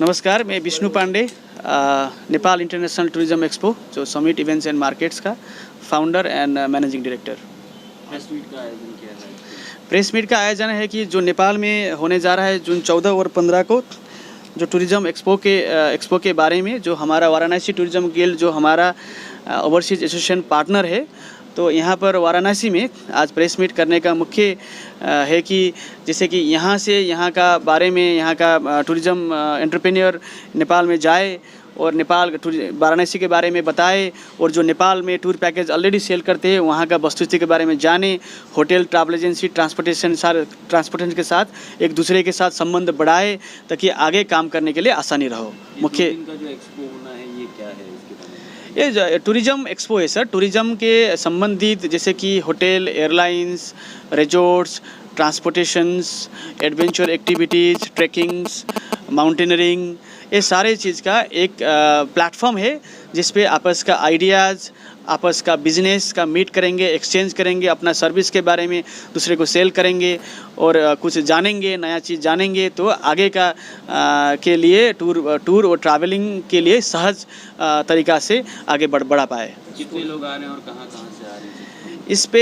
नमस्कार, मैं Vishnu Pandey, Nepal international tourism expo जो समिट इवेंट्स एंड मार्केट्स का founder and managing director. Press meet का आयोजन किया है। प्रेस मीट का आयोजन है कि जो नेपाल में होने जा रहा है जून 14 और 15 को, जो टूरिज्म एक्सपो के बारे में जो हमारा वाराणसी टूरिज्म गिल्ड जो हमारा ओवरसीज एसोसिएशन पार्टनर है, तो यहाँ पर वाराणसी में आज प्रेस मीट करने का मुख्य है कि जैसे कि यहाँ से यहाँ का बारे में यहाँ का टूरिज़्म एंटरप्रेन्योर नेपाल में जाए और नेपाल वाराणसी के बारे में बताए, और जो नेपाल में टूर पैकेज ऑलरेडी सेल करते हैं वहाँ का वस्तुस्थिति के बारे में जाने, होटल, ट्रैवल एजेंसी, ट्रांसपोर्टेशन के साथ एक दूसरे के साथ संबंध बढ़ाए ताकि आगे काम करने के लिए आसानी रहो। मुख्य का जो एक्सपो होना है ये क्या है? ये टूरिज़्म एक्सपो है सर। टूरिज़्म के संबंधित जैसे कि hotel, airlines, resorts, transportations, adventure activities, trekkings, mountaineering, ये सारे चीज़ का एक प्लेटफॉर्म है जिस पे आपस का आइडियाज़, आपस का बिजनेस का मीट करेंगे, एक्सचेंज करेंगे, अपना सर्विस के बारे में दूसरे को सेल करेंगे और कुछ जानेंगे, नया चीज़ जानेंगे, तो आगे का के लिए टूर और ट्रैवलिंग के लिए सहज तरीक़ा से आगे बढ़ा पाए। कितने लोग आ रहे हैं और कहाँ से आ रहे हैं? इस पे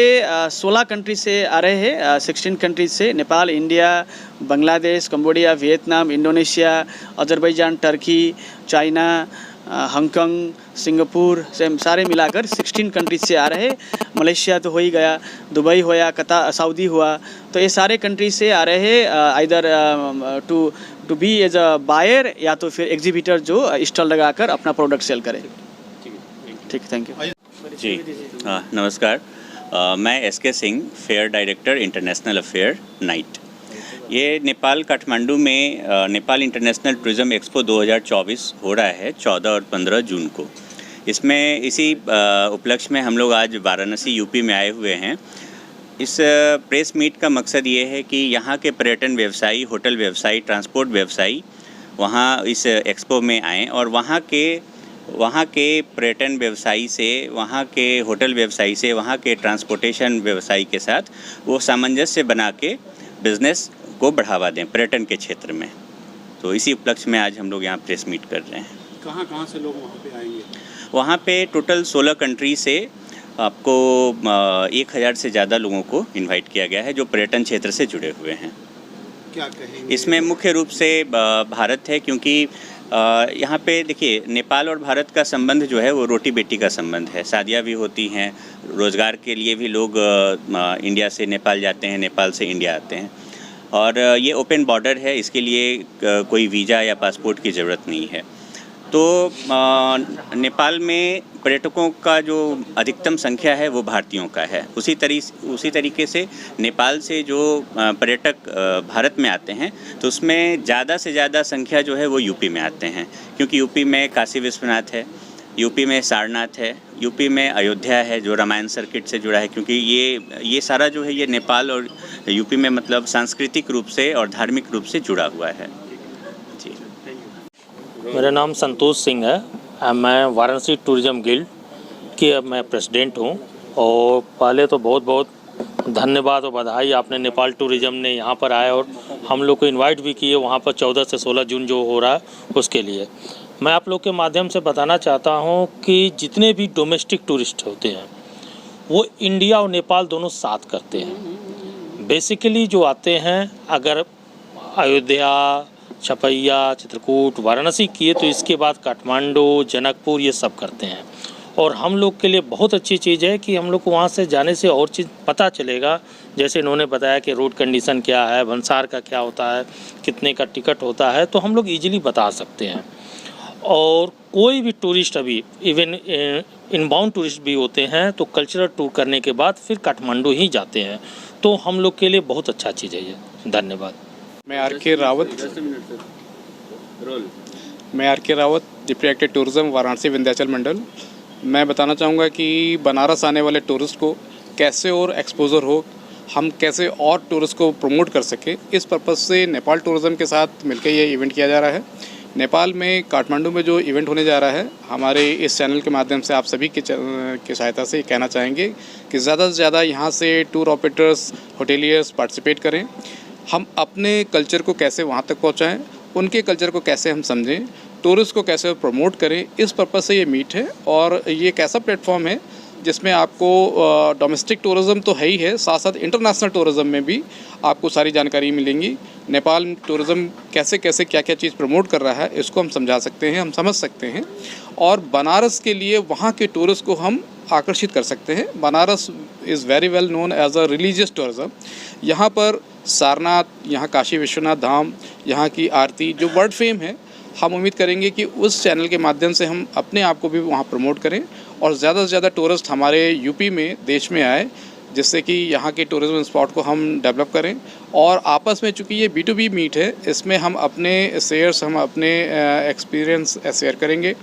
16 कंट्री से आ रहे हैं, 16 कंट्रीज से, Nepal, India, Bangladesh, Cambodia, Vietnam, Indonesia, Azerbaijan, Turkey, China, Hong Kong, Singapore से सारे मिलाकर 16 कंट्रीज से आ रहे हैं। मलेशिया तो हो ही गया, दुबई होया, कतार, सऊदी हुआ, तो ये सारे कंट्रीज से आ रहे हैं either to be as a buyer या तो फिर एग्जीबिटर जो स्टॉल लगाकर अपना प्रोडक्ट सेल करे। ठीक, थैंक यू जी। नमस्कार, मैं S K Singh, fair director international affair night. ये नेपाल काठमांडू में नेपाल इंटरनेशनल टूरिज्म एक्सपो 2024 हो रहा है 14 और 15 जून को। इसमें इसी उपलक्ष्य में हम लोग आज वाराणसी यूपी में आए हुए हैं। इस प्रेस मीट का मकसद ये है कि यहाँ के पर्यटन व्यवसायी, होटल व्यवसायी, ट्रांसपोर्ट व्यवसायी वहाँ इस एक्सपो में आएँ और वहाँ के पर्यटन व्यवसायी से, वहाँ के होटल व्यवसायी से, वहाँ के ट्रांसपोर्टेशन व्यवसायी के साथ वो सामंजस्य बना के बिज़नेस को बढ़ावा दें पर्यटन के क्षेत्र में। तो इसी उपलक्ष्य में आज हम लोग यहाँ प्रेस मीट कर रहे हैं। कहाँ से लोग वहाँ पे आएंगे? वहाँ पे टोटल 16 कंट्री से आपको 1000 से ज़्यादा लोगों को इनवाइट किया गया है जो पर्यटन क्षेत्र से जुड़े हुए हैं। क्या कहेंगे? इसमें मुख्य रूप से भारत है, क्योंकि यहाँ पे देखिए नेपाल और भारत का संबंध जो है वो रोटी बेटी का संबंध है। शादियाँ भी होती हैं, रोज़गार के लिए भी लोग इंडिया से नेपाल जाते हैं, नेपाल से इंडिया आते हैं, और ये ओपन बॉर्डर है, इसके लिए कोई वीज़ा या पासपोर्ट की ज़रूरत नहीं है। तो नेपाल में पर्यटकों का जो अधिकतम संख्या है वो भारतीयों का है। उसी तरीके से नेपाल से जो पर्यटक भारत में आते हैं तो उसमें ज़्यादा से ज़्यादा संख्या जो है वो यूपी में आते हैं, क्योंकि यूपी में काशी विश्वनाथ है, यूपी में सारनाथ है, यूपी में अयोध्या है जो रामायण सर्किट से जुड़ा है, क्योंकि ये सारा जो है ये नेपाल और यूपी में मतलब सांस्कृतिक रूप से और धार्मिक रूप से जुड़ा हुआ है। जी, मेरा नाम संतोष सिंह है, मैं वाराणसी टूरिज़्म गिल्ड के मैं प्रेसिडेंट हूँ। और पहले तो बहुत बहुत धन्यवाद और बधाई, आपने नेपाल टूरिज़्म ने यहाँ पर आए और हम लोग को इनवाइट भी किए वहाँ पर 14 से 16 जून जो हो रहा है उसके लिए। मैं आप लोग के माध्यम से बताना चाहता हूँ कि जितने भी डोमेस्टिक टूरिस्ट होते हैं वो इंडिया और नेपाल दोनों साथ करते हैं। बेसिकली जो आते हैं, अगर अयोध्या, छपैया, चित्रकूट, वाराणसी किए तो इसके बाद काठमांडू, जनकपुर ये सब करते हैं। और हम लोग के लिए बहुत अच्छी चीज़ है कि हम लोग को वहाँ से जाने से और चीज़ पता चलेगा। जैसे इन्होंने बताया कि रोड कंडीशन क्या है, भंसार का क्या होता है, कितने का टिकट होता है, तो हम लोग ईजिली बता सकते हैं। और कोई भी टूरिस्ट, अभी इवन इनबाउंड टूरिस्ट भी होते हैं तो कल्चरल टूर करने के बाद फिर काठमांडू ही जाते हैं, तो हम लोग के लिए बहुत अच्छा चीज़ है ये। धन्यवाद। मैं R K Rawat, deputy director tourism Varanasi Vindhyachal मंडल। मैं बताना चाहूँगा कि बनारस आने वाले टूरिस्ट को कैसे और एक्सपोजर हो, हम कैसे और टूरिस्ट को प्रमोट कर सके, इस पर्पज़ से नेपाल टूरिज़्म के साथ मिलकर ये इवेंट किया जा रहा है। नेपाल में काठमांडू में जो इवेंट होने जा रहा है, हमारे इस चैनल के माध्यम से आप सभी की सहायता से कहना चाहेंगे कि ज़्यादा से ज़्यादा यहाँ से टूर ऑपरेटर्स, होटेलियर्स पार्टिसिपेट करें। हम अपने कल्चर को कैसे वहाँ तक पहुँचाएँ उनके कल्चर को कैसे हम समझें, टूरिस्ट को कैसे प्रमोट करें, इस पर्पज़ से ये मीट है। और ये एक ऐसा प्लेटफॉर्म है जिसमें आपको डोमेस्टिक टूरिज़्म तो है ही है, साथ साथ इंटरनेशनल टूरिज़्म में भी आपको सारी जानकारी मिलेंगी। नेपाल टूरिज़्म कैसे कैसे क्या क्या चीज़ प्रमोट कर रहा है इसको हम समझा सकते हैं, हम समझ सकते हैं। और बनारस के लिए वहाँ के टूरिस्ट को हम आकर्षित कर सकते हैं। Banaras is very well known as a religious tourism. यहाँ पर सारनाथ, यहाँ काशी विश्वनाथ धाम, यहाँ की आरती जो वर्ल्ड फेम है, हम उम्मीद करेंगे कि उस चैनल के माध्यम से हम अपने आप को भी वहाँ प्रमोट करें और ज़्यादा से ज़्यादा टूरिस्ट हमारे यूपी में, देश में आए, जिससे कि यहाँ के टूरिज़्म स्पॉट को हम डेवलप करें। और आपस में चूँकि ये B2B मीट है, इसमें हम अपने शेयर्स, हम अपने एक्सपीरियंस शेयर करेंगे,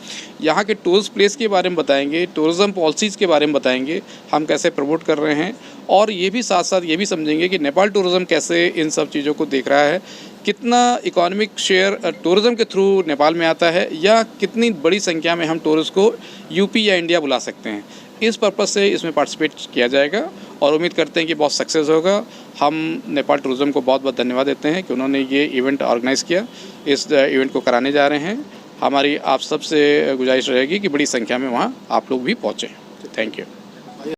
यहाँ के टूरिस्ट प्लेस के बारे में बताएंगे, टूरिज़्म पॉलिसीज़ के बारे में बताएंगे, हम कैसे प्रमोट कर रहे हैं। और ये भी साथ साथ ये भी समझेंगे कि नेपाल टूरिज़्म कैसे इन सब चीज़ों को देख रहा है, कितना इकोनॉमिक शेयर टूरिज़्म के थ्रू नेपाल में आता है, या कितनी बड़ी संख्या में हम टूरिस्ट को यूपी या इंडिया बुला सकते हैं। इस पर्पज़ से इसमें पार्टिसिपेट किया जाएगा और उम्मीद करते हैं कि बहुत सक्सेस होगा। हम नेपाल टूरिज़्म को बहुत बहुत धन्यवाद देते हैं कि उन्होंने ये इवेंट ऑर्गेनाइज़ किया, इस इवेंट को कराने जा रहे हैं। हमारी आप सबसे गुजारिश रहेगी कि बड़ी संख्या में वहाँ आप लोग भी पहुँचें। Thank you.